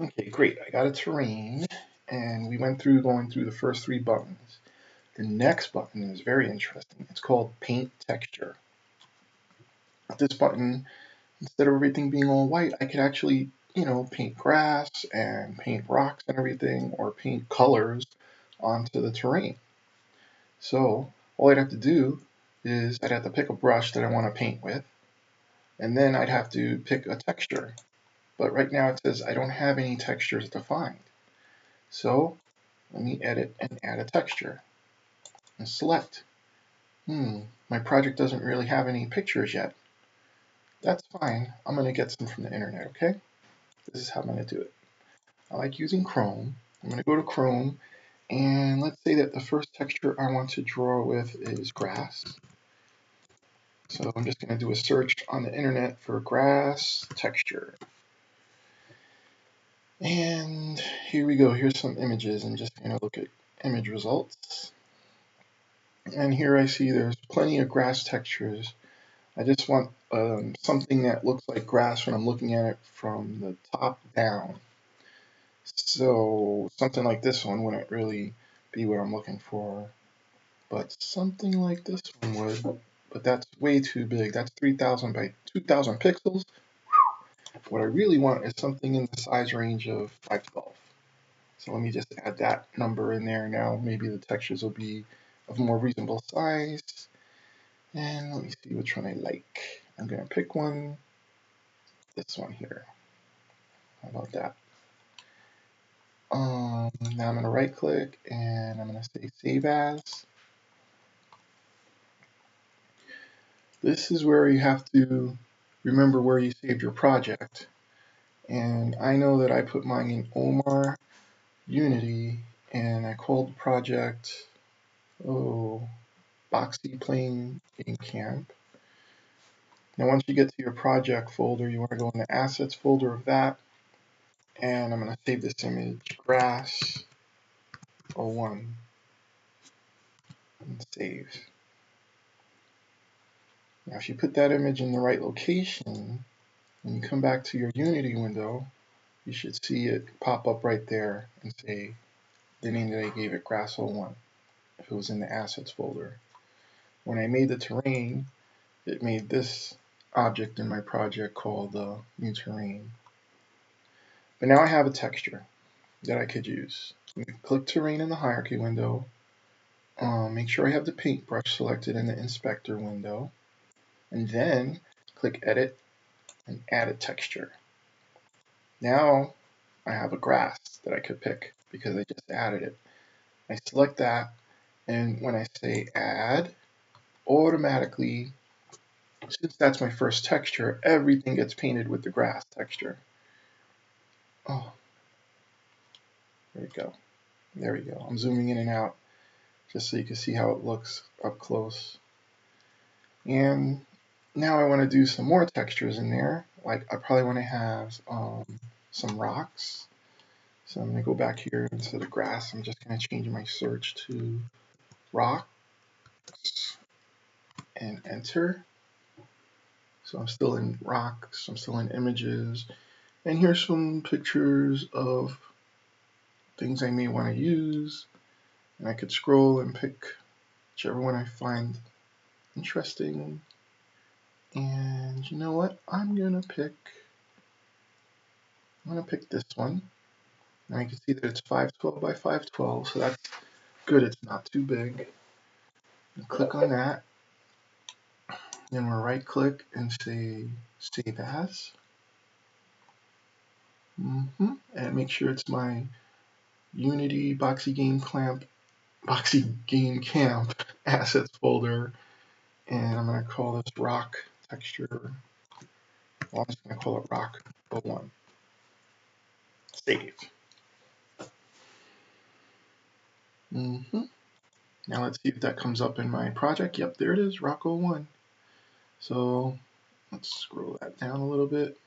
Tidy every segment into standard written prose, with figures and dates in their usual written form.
Okay, great. I got a terrain, and we went through going through the first three buttons. The next button is very interesting. It's called Paint Texture. This button, instead of everything being all white, I could actually, paint grass and paint rocks and everything, or paint colors onto the terrain. So all I'd have to do is I'd have to pick a brush that I want to paint with, and then I'd have to pick a texture. But right now it says I don't have any textures defined. So let me edit and add a texture and select. My project doesn't really have any pictures yet. That's fine. I'm going to get some from the internet, okay? This is how I'm going to do it. I like using Chrome. I'm going to go to Chrome, and let's say that the first texture I want to draw with is grass. So I'm just going to do a search on the internet for grass texture. And here we go. Here's some images. I'm just going to look at image results. And here I see there's plenty of grass textures. I just want something that looks like grass when I'm looking at it from the top down. So something like this one wouldn't really be what I'm looking for, but something like this one would. But that's way too big. That's 3000 by 2000 pixels. What I really want is something in the size range of 512. So let me just add that number in there now. Maybe the textures will be of more reasonable size. And let me see which one I like. I'm going to pick one, this one here. How about that? Now I'm going to right click and I'm going to say save as. This is where you have to remember where you saved your project. And I know that I put mine in Omar Unity and I called the project, Boxy Plane Game Camp. Now once you get to your project folder, you want to go in the assets folder of that. And I'm going to save this image, grass 01, and save. Now if you put that image in the right location, when you come back to your Unity window, you should see it pop up right there and say the name that I gave it, grass 01, if it was in the assets folder. When I made the terrain, it made this object in my project called new terrain. But now I have a texture that I could use. Click terrain in the hierarchy window. Make sure I have the paintbrush selected in the inspector window. And then click edit and add a texture. Now I have a grass that I could pick because I just added it. I select that, and when I say add, automatically, since that's my first texture, everything gets painted with the grass texture. Oh, there we go. There we go. I'm zooming in and out just so you can see how it looks up close. And now I want to do some more textures in there. Like I probably want to have some rocks. So I'm going to go back here into the grass. I'm just going to change my search to rocks and enter. So I'm still in rocks, I'm still in images. And here's some pictures of things I may want to use. And I could scroll and pick whichever one I find interesting. And you know what? I'm gonna pick this one. And I can see that it's 512 by 512, so that's good. It's not too big. And click on that. Then we'll right click and say save as. And make sure it's my Unity Boxy Game Camp assets folder. And I'm going to call this rock texture. Well, I'm just going to call it rock 01. Save. Now let's see if that comes up in my project. Yep, there it is, rock 01. So let's scroll that down a little bit.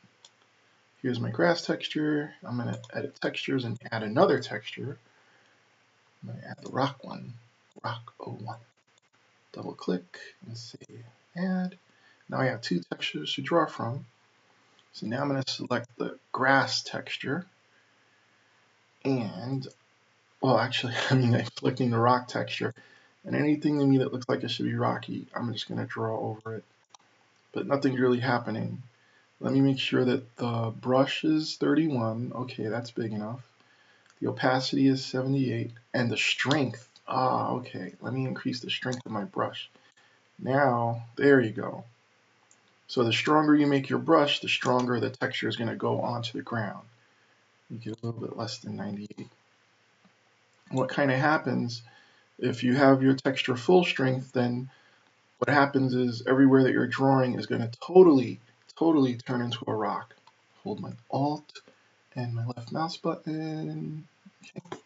Here's my grass texture. I'm going to edit textures and add another texture. I'm going to add the rock one, rock 01. Double click and say add. Now I have two textures to draw from. So now I'm going to select the grass texture. And, well, actually, I'm selecting the rock texture. And anything to me that looks like it should be rocky, I'm just going to draw over it. But nothing's really happening. Let me make sure that the brush is 31. Okay, that's big enough. The opacity is 78. And the strength. Okay. Let me increase the strength of my brush. Now, there you go. So the stronger you make your brush, the stronger the texture is going to go onto the ground. You get a little bit less than 98. What kind of happens if you have your texture full strength, then what happens is everywhere that you're drawing is going to totally turn into a rock. Hold my Alt and my left mouse button. Okay.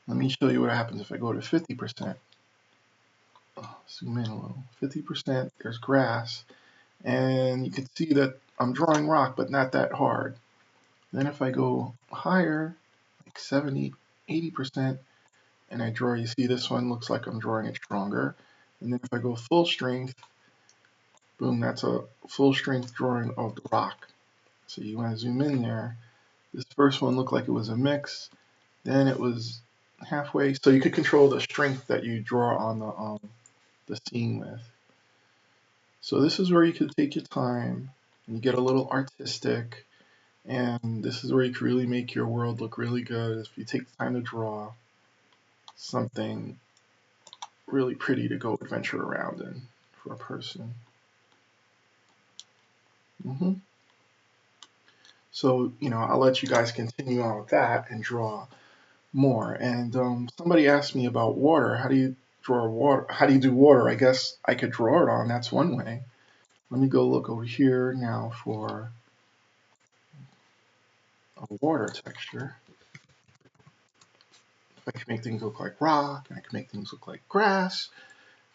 Let me show you what happens if I go to 50%. Zoom in a little. 50%, there's grass. And you can see that I'm drawing rock, but not that hard. Then if I go higher, like 70, 80%, and I draw, you see this one looks like I'm drawing it stronger. And then if I go full strength, boom, that's a full strength drawing of the rock. So you want to zoom in there. This first one looked like it was a mix. Then it was halfway. So you could control the strength that you draw on the scene with. So this is where you could take your time and you get a little artistic. And this is where you can really make your world look really good if you take the time to draw something really pretty to go adventure around in for a person. So, I'll let you guys continue on with that and draw more. And somebody asked me about water. How do you draw water? How do you do water? I guess I could draw it on. That's one way. Let me go look over here now for a water texture. If I can make things look like rock, and I can make things look like grass,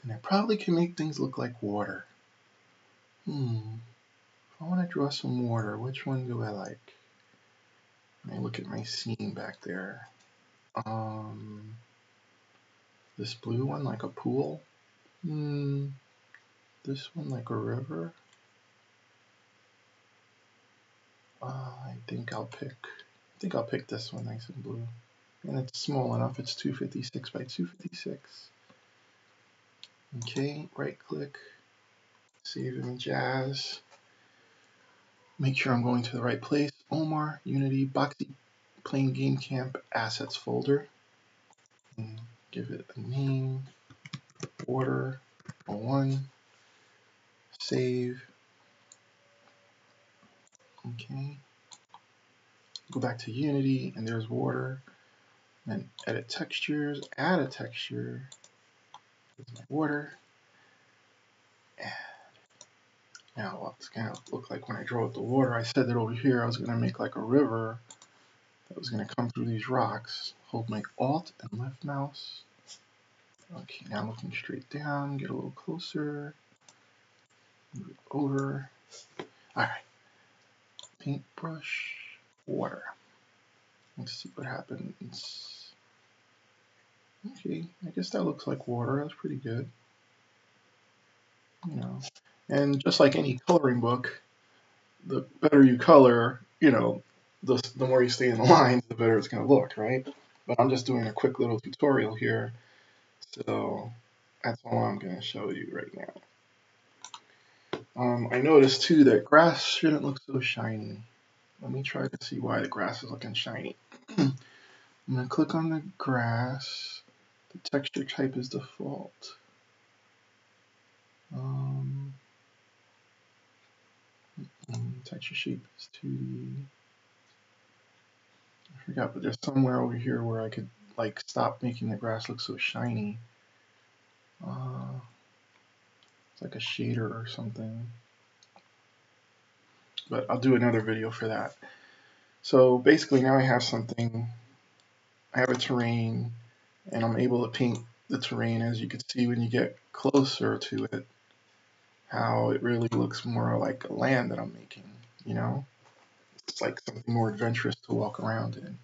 then I probably can make things look like water. If I want to draw some water, which one do I like? Let me look at my scene back there. This blue one like a pool. This one like a river. I think I'll pick this one, nice and blue. And it's small enough, it's 256 by 256. Okay, right click, save image as. Make sure I'm going to the right place. Omar, Unity, Boxy, Plain Game Camp, Assets folder. And give it a name, Water 01, save. Okay. Go back to Unity, and there's water. Then edit textures, add a texture. Here's my water. Now what's gonna look like when I draw with the water? I said that over here I was gonna make like a river that was gonna come through these rocks. Hold my Alt and left mouse. Okay, now I'm looking straight down, get a little closer, move it over. Alright. Paintbrush, water. Let's see what happens. Okay, I guess that looks like water. That's pretty good. And just like any coloring book, the better you color, the more you stay in the lines, the better it's going to look, right? But I'm just doing a quick little tutorial here, so that's all I'm going to show you right now. I noticed too that grass shouldn't look so shiny. Let me try to see why the grass is looking shiny. I'm going to click on the grass. The texture type is default. Texture shape is 2D. I forgot, but there's somewhere over here where I could like stop making the grass look so shiny. It's like a shader or something. But I'll do another video for that. So basically now I have something, I have a terrain, and I'm able to paint the terrain, as you can see when you get closer to it, how it really looks more like a land that I'm making, It's like something more adventurous to walk around in.